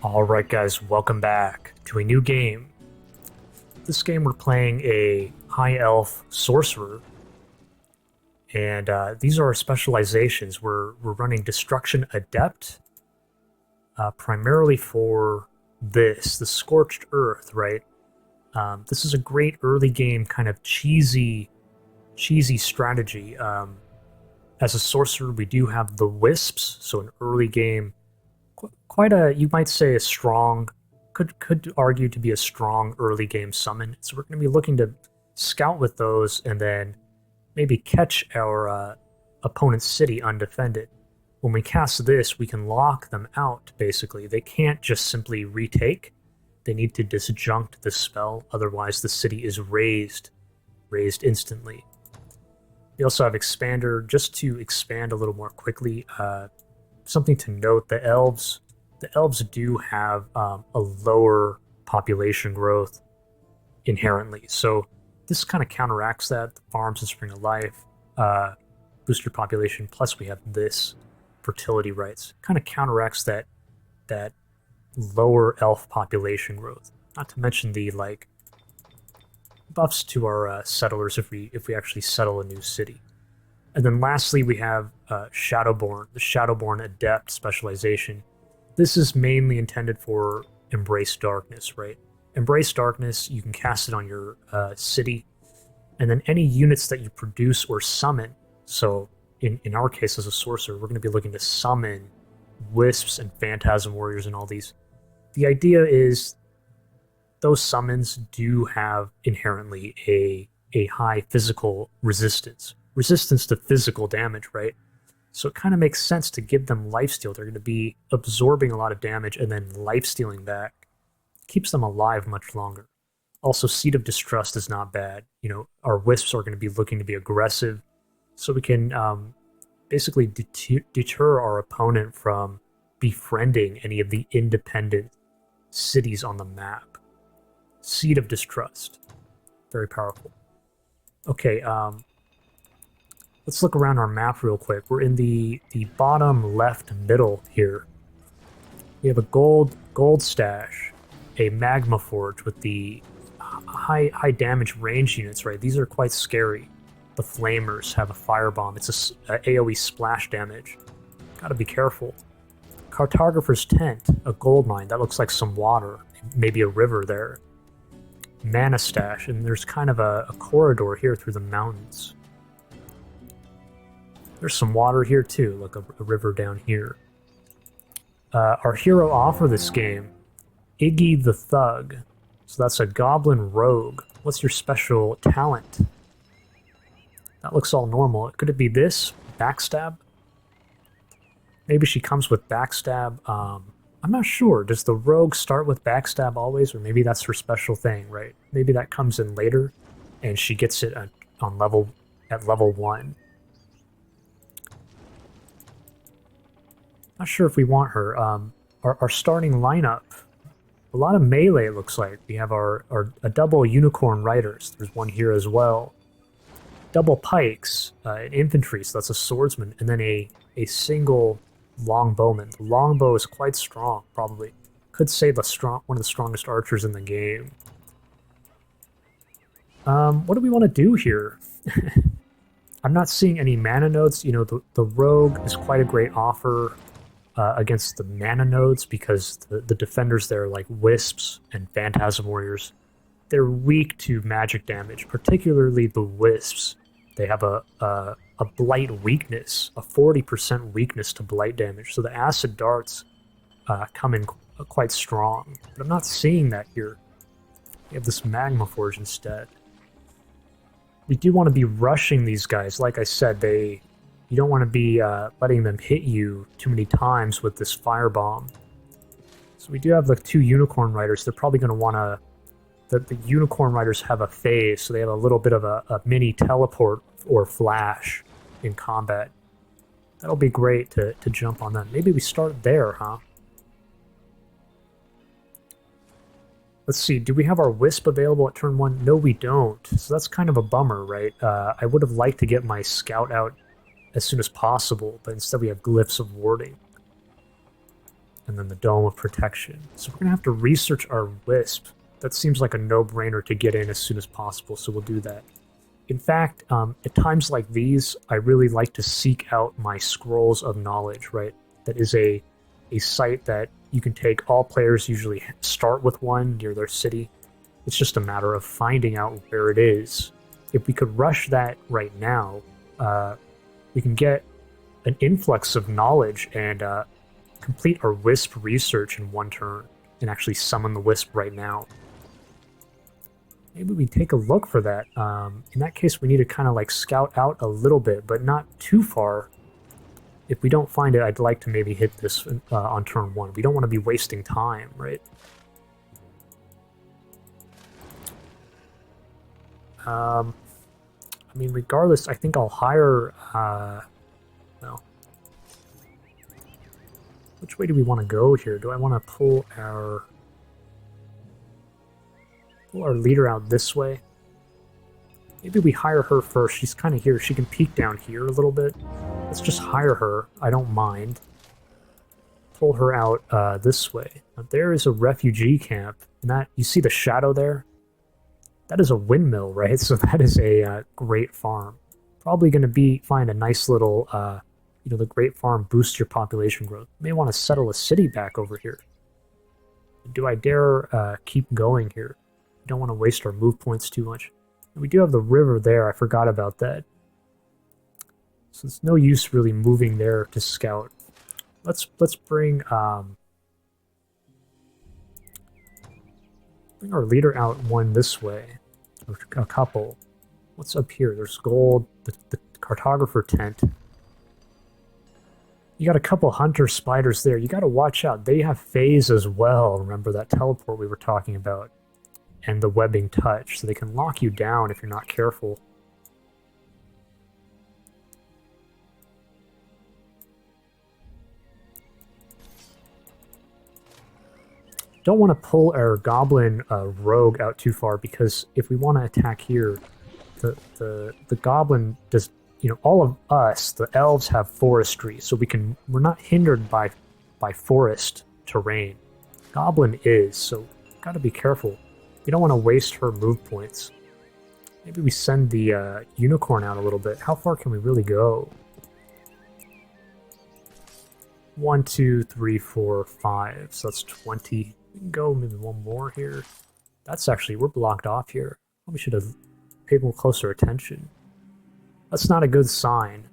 Alright guys, welcome back to a new game. This game we're playing a High Elf Sorcerer, and these are our specializations. We're running Destruction Adept, primarily for the Scorched Earth, right? This is a great early game kind of cheesy strategy. As a Sorcerer, we do have the Wisps, so an early game quite a, you might say, a strong, could argue to be a strong early game summon. So we're going to be looking to scout with those and then maybe catch our opponent's city undefended. When we cast this, we can lock them out, basically. They can't just simply retake. They need to disjunct the spell, otherwise the city is raised instantly. We also have Expander, just to expand a little more quickly. Something to note, the elves do have a lower population growth inherently, so this kind of counteracts that. The farms and Spring of Life boost your population, plus we have this fertility rights, kind of counteracts that lower elf population growth. Not to mention the buffs to our settlers if we actually settle a new city. And then lastly, we have Shadowborn, the Shadowborn Adept specialization. This is mainly intended for Embrace Darkness, right? Embrace Darkness, you can cast it on your city, and then any units that you produce or summon. So in our case as a Sorcerer, we're going to be looking to summon Wisps and Phantasm Warriors and all these. The idea is those summons do have inherently a high physical resistance to physical damage, right? So it kind of makes sense to give them lifesteal. They're going to be absorbing a lot of damage and then lifestealing back. Keeps them alive much longer. Also, Seed of Distrust is not bad. You know, our Wisps are going to be looking to be aggressive, so we can basically deter our opponent from befriending any of the independent cities on the map. Seed of Distrust. Very powerful. Okay, let's look around our map real quick. We're in the bottom left middle here. We have a gold stash, a magma forge with the high damage range units, right? These are quite scary. The flamers have a firebomb. It's a AoE splash damage. Gotta be careful. Cartographer's tent, a gold mine. That looks like some water, maybe a river there. Mana stash, and there's kind of a corridor here through the mountains. There's some water here too, like a river down here. Our hero off for this game, Iggy the Thug. So that's a goblin rogue. What's your special talent? That looks all normal. Could it be this? Backstab? Maybe she comes with backstab. I'm not sure. Does the rogue start with backstab always? Or maybe that's her special thing, right? Maybe that comes in later and she gets it at level 1. Not sure if we want her. Our starting lineup, a lot of melee, it looks like. We have a double unicorn riders. There's one here as well. Double pikes, an infantry, so that's a swordsman, and then a single longbowman. The longbow is quite strong, probably. Could say one of the strongest archers in the game. What do we want to do here? I'm not seeing any mana nodes. You know, the rogue is quite a great offer against the mana nodes, because the defenders there, like Wisps and Phantasm Warriors, they're weak to magic damage, particularly the Wisps. They have a blight weakness, a 40% weakness to blight damage, so the acid darts come in quite strong. But I'm not seeing that here. We have this magma forge instead. We do want to be rushing these guys. Like I said, you don't want to be letting them hit you too many times with this firebomb. So we do have the 2 unicorn riders. They're probably going to want to... The unicorn riders have a phase, so they have a little bit of a mini teleport or flash in combat. That'll be great to jump on them. Maybe we start there, huh? Let's see, do we have our Wisp available at turn 1? No, we don't. So that's kind of a bummer, right? I would have liked to get my scout out as soon as possible, but instead we have Glyphs of Warding. and then the Dome of Protection. So we're going to have to research our Wisp. That seems like a no-brainer to get in as soon as possible, so we'll do that. In fact, at times like these, I really like to seek out my Scrolls of Knowledge, right? That is a site that you can take. All players usually start with one near their city. It's just a matter of finding out where it is. If we could rush that right now, we can get an influx of knowledge and complete our Wisp research in one turn and actually summon the Wisp right now. Maybe we take a look for that. In that case, we need to kind of like scout out a little bit, but not too far. If we don't find it, I'd like to maybe hit this on turn 1. We don't want to be wasting time, right? I mean, regardless, I think I'll hire... well, which way do we want to go here? Do I want to pull our leader out this way? Maybe we hire her first. She's kind of here. She can peek down here a little bit. Let's just hire her. I don't mind. Pull her out this way. Now, there is a refugee camp. And that, you see the shadow there? That is a windmill, right? So that is a great farm. Probably going to find a nice little, the great farm boosts your population growth. You may want to settle a city back over here. Do I dare keep going here? We don't want to waste our move points too much. And we do have the river there. I forgot about that. So it's no use really moving there to scout. Let's bring our leader out one this way. Or a couple. What's up here? There's gold, the cartographer tent. You got a couple hunter spiders there. You got to watch out. They have phase as well. Remember that teleport we were talking about? And the webbing touch. So they can lock you down if you're not careful. Don't want to pull our goblin rogue out too far, because if we want to attack here, the goblin does, all of us, the elves, have forestry, so we're not hindered by forest terrain. Goblin is, so gotta be careful. We don't want to waste her move points. Maybe we send the unicorn out a little bit. How far can we really go? 1, 2, 3, 4, 5. So that's 20. We can go maybe one more here. That's actually, we're blocked off here. Probably should have paid more closer attention. That's not a good sign.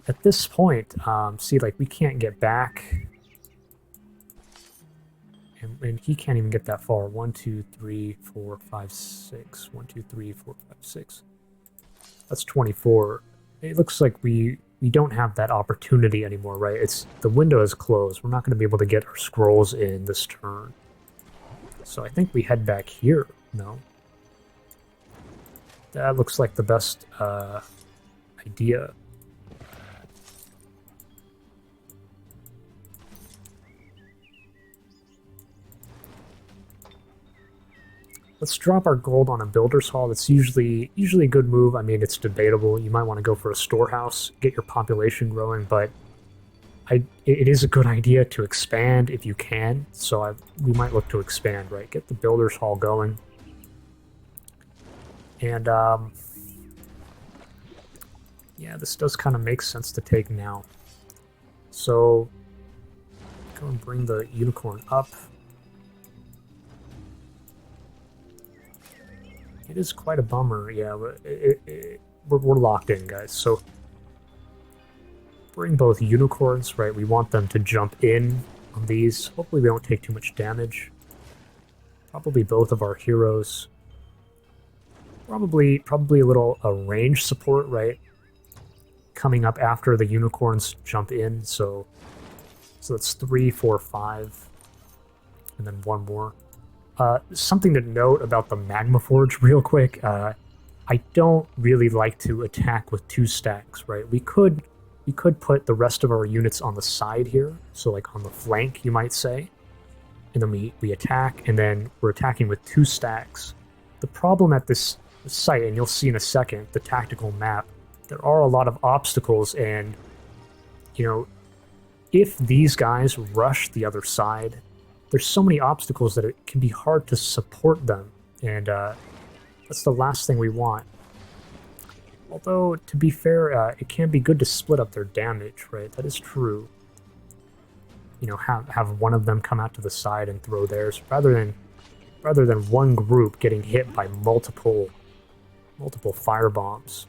At this point, see, like, we can't get back. And he can't even get that far. 1, 2, 3, 4, 5, 6. 1, 2, 3, 4, 5, 6. That's 24. It looks like we don't have that opportunity anymore, right? The window is closed. We're not going to be able to get our scrolls in this turn. So I think we head back here. No. That looks like the best idea. Let's drop our gold on a builder's hall. That's usually a good move. I mean, it's debatable. You might want to go for a storehouse, get your population growing, but it is a good idea to expand if you can. So we might look to expand, right? Get the builder's hall going. And yeah, this does kind of make sense to take now. So go and bring the unicorn up. It is quite a bummer, yeah. We're locked in, guys. So bring both unicorns, right? We want them to jump in on these. Hopefully we don't take too much damage. Probably both of our heroes. Probably a little range support, right? Coming up after the unicorns jump in. So that's 3, 4, 5, and then one more. Something to note about the Magma Forge real quick. I don't really like to attack with 2 stacks, right? We could put the rest of our units on the side here, so like on the flank, you might say. And then we attack, and then we're attacking with 2 stacks. The problem at this site, and you'll see in a second, the tactical map, there are a lot of obstacles, and, if these guys rush the other side, there's so many obstacles that it can be hard to support them, and that's the last thing we want. Although, to be fair, it can be good to split up their damage, right? That is true. You know, have one of them come out to the side and throw theirs, rather than one group getting hit by multiple fire bombs.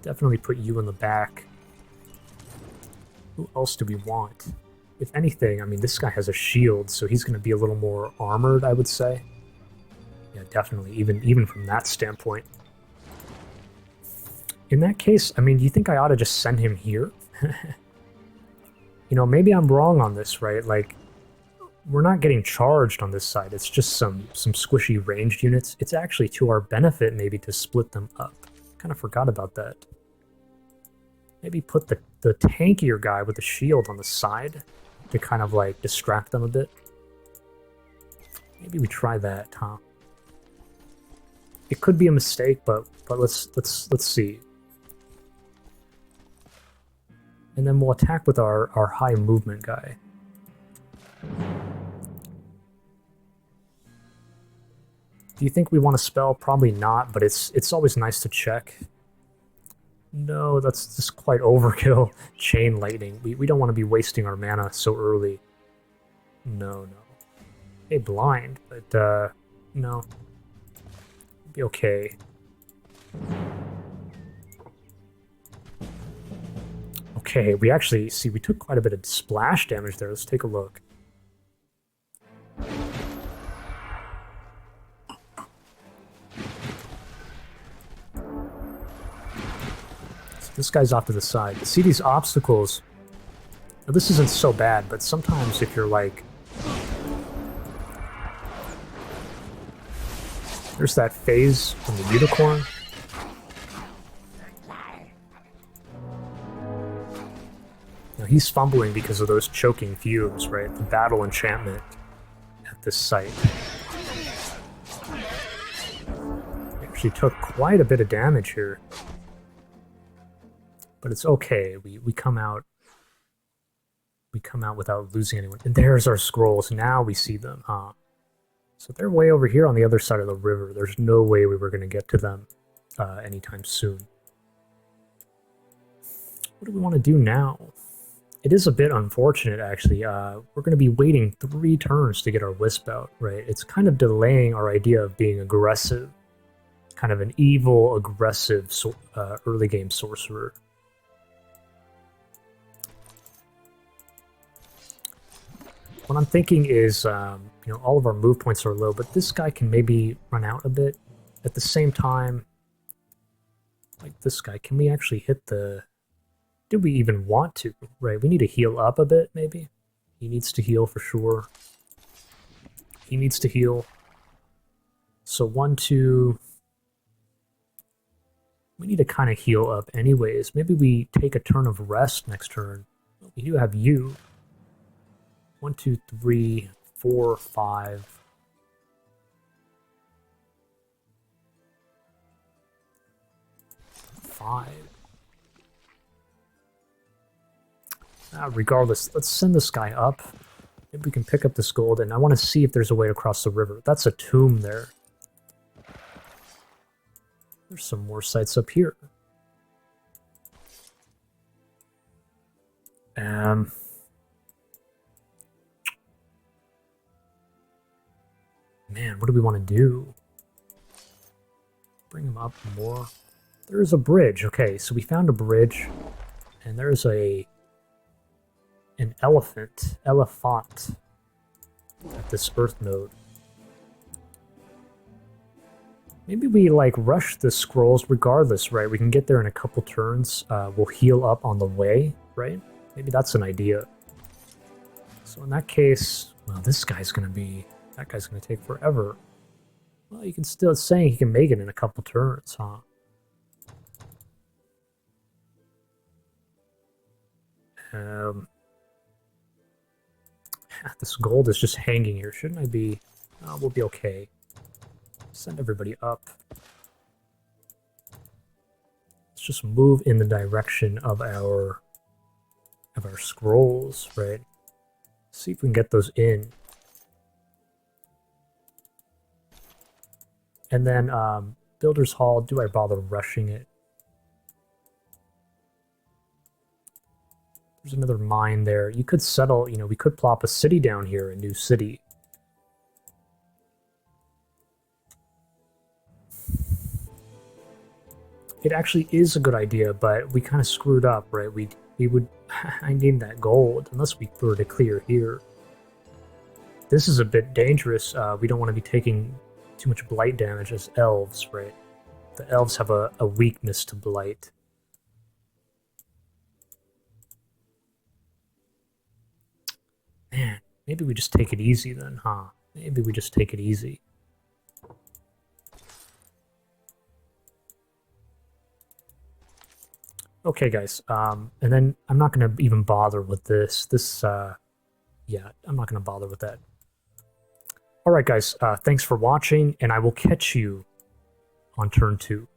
Definitely put you in the back. Who else do we want? If anything, I mean, this guy has a shield, so he's going to be a little more armored, I would say. Yeah, definitely, even from that standpoint. In that case, I mean, do you think I ought to just send him here? You know, maybe I'm wrong on this, right? Like, we're not getting charged on this side. It's just some squishy ranged units. It's actually to our benefit, maybe, to split them up. Kind of forgot about that. Maybe put the tankier guy with the shield on the side to kind of, like, distract them a bit. Maybe we try that, huh? It could be a mistake, but let's see. And then we'll attack with our high movement guy. Do you think we want to spell? Probably not, but it's always nice to check. No, that's just quite overkill. Chain lightning. We don't want to be wasting our mana so early. No. Hey, blind, but no. It'll be okay. Okay, we actually, see, we took quite a bit of splash damage there. Let's take a look. So this guy's off to the side. See these obstacles? Now, this isn't so bad, but sometimes if you're like... There's that phase from the unicorn. Now he's fumbling because of those choking fumes, right? The battle enchantment at this site. He actually took quite a bit of damage here. But it's okay. We come out without losing anyone. And there's our scrolls. Now we see them, huh? So they're way over here on the other side of the river. There's no way we were going to get to them anytime soon. What do we want to do now? It is a bit unfortunate, actually. We're going to be waiting 3 turns to get our Wisp out, right? It's kind of delaying our idea of being aggressive. Kind of an evil, aggressive early game sorcerer. What I'm thinking is, you know, all of our move points are low, but this guy can maybe run out a bit. At the same time, like this guy, can we actually hit the... Do we even want to? Right, we need to heal up a bit, maybe. He needs to heal for sure. He needs to heal. So 1, 2... We need to kind of heal up anyways. Maybe we take a turn of rest next turn. We do have you. 1, 2, 3, 4, 5. Regardless, let's send this guy up. Maybe we can pick up this gold, and I want to see if there's a way to cross the river. That's a tomb there. There's some more sites up here. Man, what do we want to do? Bring him up more. There's a bridge. Okay, so we found a bridge, and there's an elephant at this earth node. Maybe we like rush the scrolls regardless, right? We can get there in a couple turns. We'll heal up on the way, right? Maybe that's an idea. So in that case, well, this guy's gonna be... That guy's gonna take forever. Well, you can still... It's saying he can make it in a couple turns, huh? This gold is just hanging here. Shouldn't I be... we'll be okay. Send everybody up. just move in the direction of our scrolls, right? See if we can get those in. And then Builder's Hall, do I bother rushing it? There's another mine there. You could settle, we could plop a city down here, a new city. It actually is a good idea, but we kind of screwed up, right? We would... I need that gold, unless we were to clear here. This is a bit dangerous. We don't want to be taking too much blight damage as elves, right? The elves have a weakness to blight. Man, maybe we just take it easy then, huh? Maybe we just take it easy. Okay, guys, and then I'm not going to even bother with this. Yeah, I'm not going to bother with that. Alright, guys, thanks for watching, and I will catch you on turn 2.